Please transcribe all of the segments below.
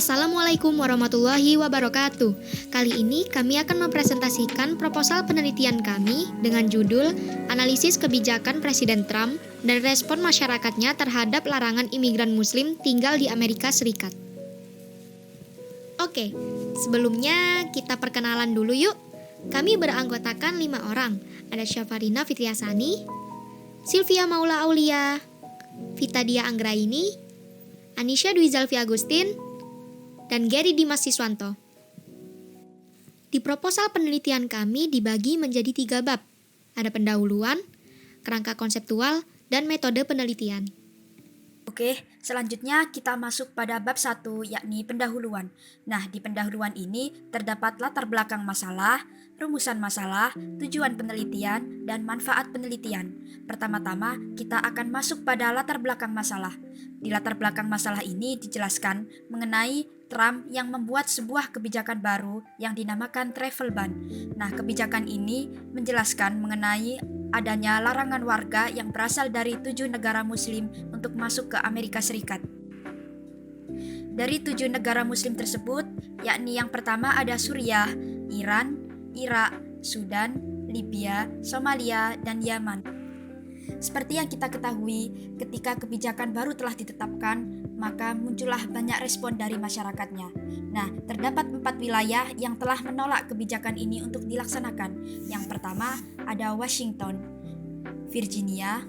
Assalamualaikum warahmatullahi wabarakatuh. Kali ini kami akan mempresentasikan proposal penelitian kami dengan judul Analisis Kebijakan Presiden Trump dan Respon Masyarakatnya Terhadap Larangan Imigran Muslim Tinggal di Amerika Serikat. Oke, sebelumnya kita perkenalan dulu yuk. Kami beranggotakan 5 orang. Ada Syafarina Fitriasani, Sylvia Maula Aulia, Vita Dia Anggraini, Anisha Dwi Zalfi Agustin, dan Gary Dimas Siswanto. Di proposal penelitian kami dibagi menjadi 3 bab. Ada pendahuluan, kerangka konseptual, dan metode penelitian. Oke, selanjutnya kita masuk pada bab 1, yakni pendahuluan. Nah, di pendahuluan ini terdapat latar belakang masalah, rumusan masalah, tujuan penelitian, dan manfaat penelitian. Pertama-tama, kita akan masuk pada latar belakang masalah. Di latar belakang masalah ini dijelaskan mengenai Trump yang membuat sebuah kebijakan baru yang dinamakan travel ban. Nah, kebijakan ini menjelaskan mengenai adanya larangan warga yang berasal dari 7 negara muslim untuk masuk ke Amerika Serikat. Dari 7 negara muslim tersebut, yakni yang pertama ada Suriah, Iran, Irak, Sudan, Libya, Somalia, dan Yaman. Seperti yang kita ketahui, ketika kebijakan baru telah ditetapkan, maka muncullah banyak respon dari masyarakatnya. Nah, terdapat 4 wilayah yang telah menolak kebijakan ini untuk dilaksanakan. Yang pertama ada Washington, Virginia,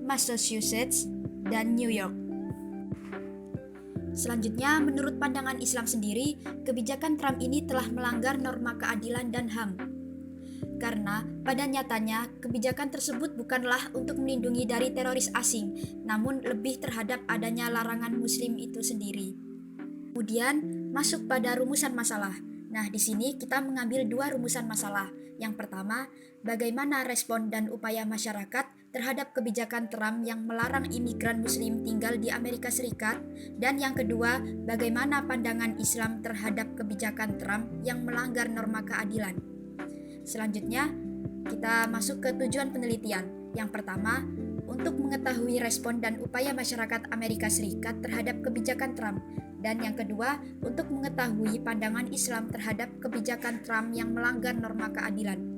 Massachusetts, dan New York. Selanjutnya, menurut pandangan Islam sendiri, kebijakan Trump ini telah melanggar norma keadilan dan HAM. Karena pada nyatanya kebijakan tersebut bukanlah untuk melindungi dari teroris asing, namun lebih terhadap adanya larangan muslim itu sendiri. Kemudian masuk pada rumusan masalah. Nah, di sini kita mengambil 2 rumusan masalah. Yang pertama, bagaimana respon dan upaya masyarakat terhadap kebijakan Trump yang melarang imigran muslim tinggal di Amerika Serikat, dan yang kedua, bagaimana pandangan Islam terhadap kebijakan Trump yang melanggar norma keadilan. Selanjutnya, kita masuk ke tujuan penelitian. Yang pertama, untuk mengetahui respon dan upaya masyarakat Amerika Serikat terhadap kebijakan Trump. Dan yang kedua, untuk mengetahui pandangan Islam terhadap kebijakan Trump yang melanggar norma keadilan.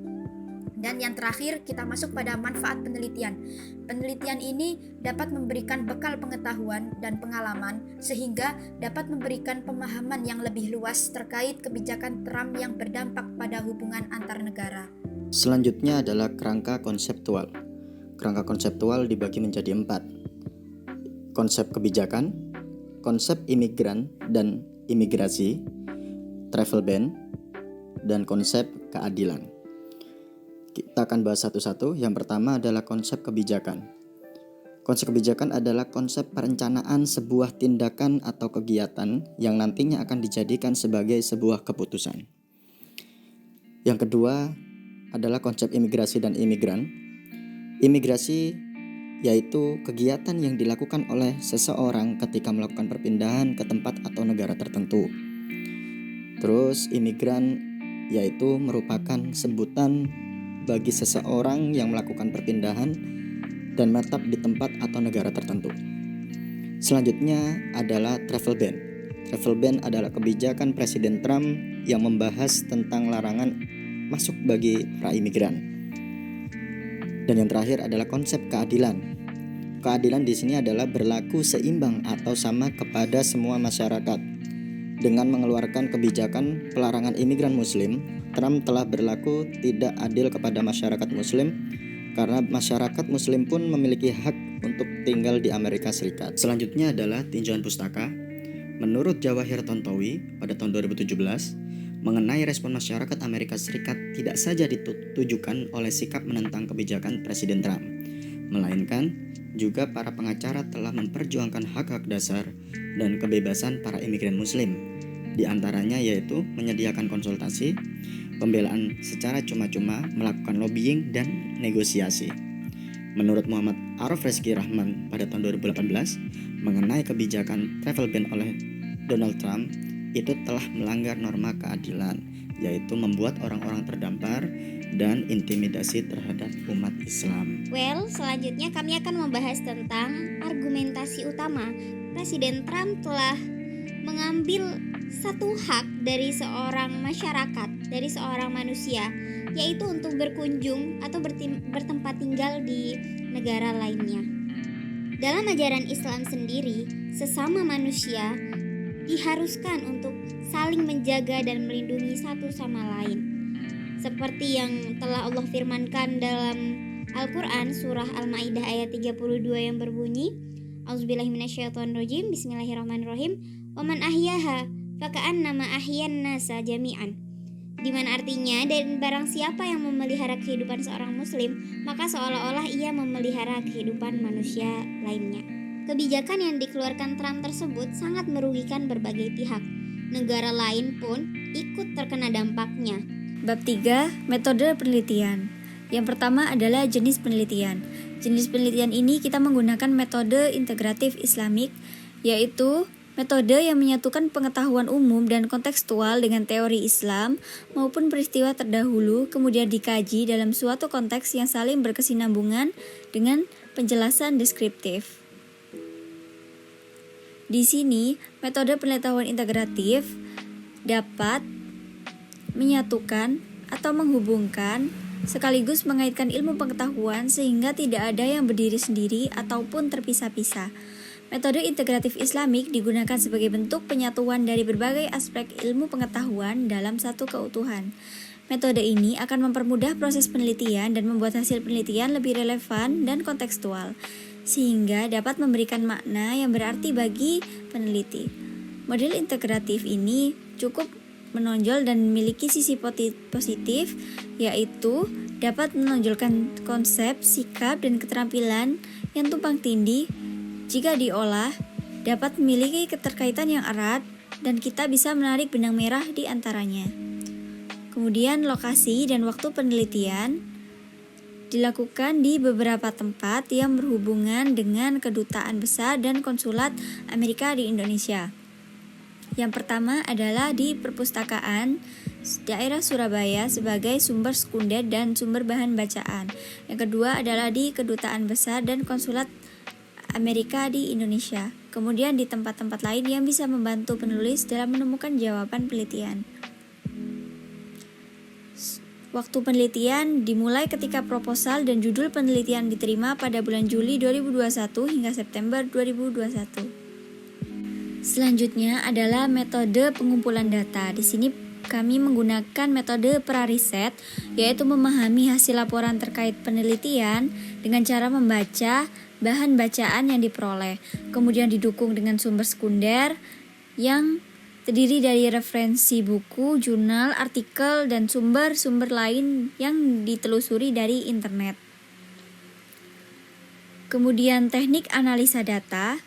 Dan yang terakhir, kita masuk pada manfaat penelitian. Penelitian ini dapat memberikan bekal pengetahuan dan pengalaman sehingga dapat memberikan pemahaman yang lebih luas terkait kebijakan Trump yang berdampak pada hubungan antar negara. Selanjutnya adalah kerangka konseptual. Kerangka konseptual dibagi menjadi 4. Konsep kebijakan, konsep imigran dan imigrasi, travel ban, dan konsep keadilan. Kita akan bahas satu-satu. Yang pertama adalah konsep kebijakan. Konsep kebijakan adalah konsep perencanaan sebuah tindakan atau kegiatan yang nantinya akan dijadikan sebagai sebuah keputusan. Yang kedua adalah konsep imigrasi dan imigran. Imigrasi yaitu kegiatan yang dilakukan oleh seseorang ketika melakukan perpindahan ke tempat atau negara tertentu. Terus imigran yaitu merupakan sebutan bagi seseorang yang melakukan perpindahan dan menetap di tempat atau negara tertentu. Selanjutnya adalah travel ban. Travel ban adalah kebijakan Presiden Trump yang membahas tentang larangan masuk bagi para imigran. Dan yang terakhir adalah konsep keadilan. Keadilan di sini adalah berlaku seimbang atau sama kepada semua masyarakat. Dengan mengeluarkan kebijakan pelarangan imigran muslim, Trump telah berlaku tidak adil kepada masyarakat muslim karena masyarakat muslim pun memiliki hak untuk tinggal di Amerika Serikat. Selanjutnya adalah tinjauan pustaka. Menurut Jawahir Tontowi pada tahun 2017, mengenai respon masyarakat Amerika Serikat tidak saja ditujukan oleh sikap menentang kebijakan Presiden Trump, melainkan juga para pengacara telah memperjuangkan hak-hak dasar dan kebebasan para imigran muslim. Di antaranya yaitu menyediakan konsultasi, pembelaan secara cuma-cuma, melakukan lobbying, dan negosiasi. Menurut Muhammad Arif Rezki Rahman pada tahun 2018, mengenai kebijakan travel ban oleh Donald Trump itu telah melanggar norma keadilan, yaitu membuat orang-orang terdampar dan intimidasi terhadap umat Islam. Selanjutnya kami akan membahas tentang argumentasi utama. Presiden Trump telah mengambil satu hak dari seorang masyarakat, dari seorang manusia, yaitu untuk berkunjung atau bertempat tinggal di negara lainnya. Dalam ajaran Islam sendiri, sesama manusia diharuskan untuk saling menjaga dan melindungi satu sama lain. Seperti yang telah Allah firmankan dalam Al-Quran surah Al-Ma'idah ayat 32 yang berbunyi, Auzubillahiminasyaitonirrajim, Bismillahirrahmanirrahim, wa man ahyaha faka'annama ahyan nasa jami'an. Dimana artinya, dan barang siapa yang memelihara kehidupan seorang muslim, maka seolah-olah ia memelihara kehidupan manusia lainnya. Kebijakan yang dikeluarkan Trump tersebut sangat merugikan berbagai pihak. Negara lain pun ikut terkena dampaknya. Bab 3. Metode penelitian. Yang pertama adalah jenis penelitian. Jenis penelitian ini kita menggunakan metode integratif Islamik, yaitu metode yang menyatukan pengetahuan umum dan kontekstual dengan teori Islam maupun peristiwa terdahulu, kemudian dikaji dalam suatu konteks yang saling berkesinambungan dengan penjelasan deskriptif. Di sini, metode pengetahuan integratif dapat menyatukan atau menghubungkan sekaligus mengaitkan ilmu pengetahuan sehingga tidak ada yang berdiri sendiri ataupun terpisah-pisah. Metode integratif Islamik digunakan sebagai bentuk penyatuan dari berbagai aspek ilmu pengetahuan dalam satu keutuhan. Metode ini akan mempermudah proses penelitian dan membuat hasil penelitian lebih relevan dan kontekstual, sehingga dapat memberikan makna yang berarti bagi peneliti. Model integratif ini cukup menonjol dan memiliki sisi positif, yaitu dapat menonjolkan konsep, sikap, dan keterampilan yang tumpang tindih. Jika diolah, dapat memiliki keterkaitan yang erat dan kita bisa menarik benang merah di antaranya. Kemudian lokasi dan waktu penelitian dilakukan di beberapa tempat yang berhubungan dengan kedutaan besar dan konsulat Amerika di Indonesia. Yang pertama adalah di perpustakaan daerah Surabaya sebagai sumber sekunder dan sumber bahan bacaan. Yang kedua adalah di kedutaan besar dan konsulat Amerika di Indonesia. Kemudian di tempat-tempat lain yang bisa membantu penulis dalam menemukan jawaban penelitian. Waktu penelitian dimulai ketika proposal dan judul penelitian diterima pada bulan Juli 2021 hingga September 2021. Selanjutnya adalah metode pengumpulan data. Di sini kami menggunakan metode prariset, yaitu memahami hasil laporan terkait penelitian dengan cara membaca bahan bacaan yang diperoleh, kemudian didukung dengan sumber sekunder yang terdiri dari referensi buku, jurnal, artikel, dan sumber-sumber lain yang ditelusuri dari internet. Kemudian teknik analisa data.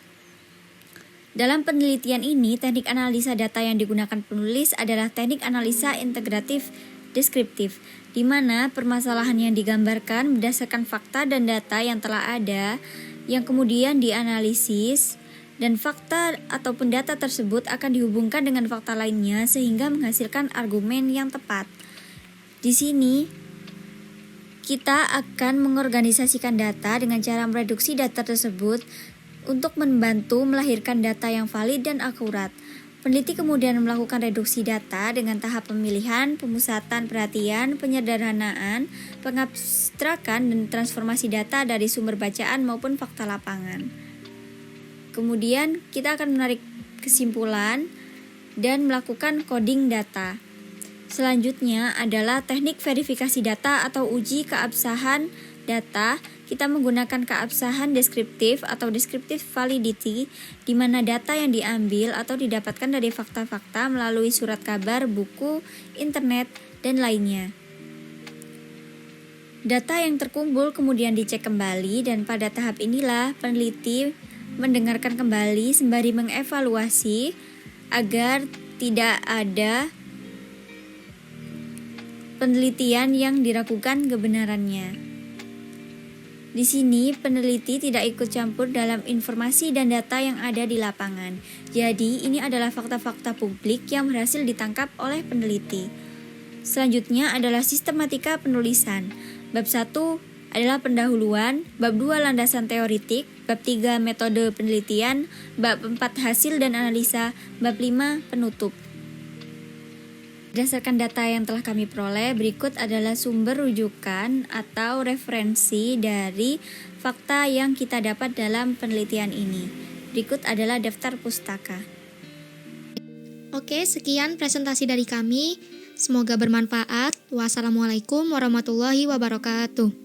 Dalam penelitian ini, teknik analisa data yang digunakan penulis adalah teknik analisa integratif deskriptif, di mana permasalahan yang digambarkan berdasarkan fakta dan data yang telah ada, yang kemudian dianalisis, dan fakta ataupun data tersebut akan dihubungkan dengan fakta lainnya sehingga menghasilkan argumen yang tepat. Di sini, kita akan mengorganisasikan data dengan cara mereduksi data tersebut untuk membantu melahirkan data yang valid dan akurat. Peneliti kemudian melakukan reduksi data dengan tahap pemilihan, pemusatan perhatian, penyederhanaan, pengabstrakan, dan transformasi data dari sumber bacaan maupun fakta lapangan. Kemudian kita akan menarik kesimpulan dan melakukan coding data. Selanjutnya adalah teknik verifikasi data atau uji keabsahan data. Kita menggunakan keabsahan deskriptif atau descriptive validity, di mana data yang diambil atau didapatkan dari fakta-fakta melalui surat kabar, buku, internet, dan lainnya. Data yang terkumpul kemudian dicek kembali, dan pada tahap inilah peneliti mendengarkan kembali sembari mengevaluasi agar tidak ada penelitian yang diragukan kebenarannya. Di sini, peneliti tidak ikut campur dalam informasi dan data yang ada di lapangan. Jadi, ini adalah fakta-fakta publik yang berhasil ditangkap oleh peneliti. Selanjutnya adalah sistematika penulisan. Bab 1 adalah pendahuluan, bab 2 landasan teoritik, bab 3 metode penelitian, bab 4 hasil dan analisa, bab 5 penutup. Berdasarkan data yang telah kami peroleh, berikut adalah sumber rujukan atau referensi dari fakta yang kita dapat dalam penelitian ini. Berikut adalah daftar pustaka. Oke, sekian presentasi dari kami. Semoga bermanfaat. Wassalamualaikum warahmatullahi wabarakatuh.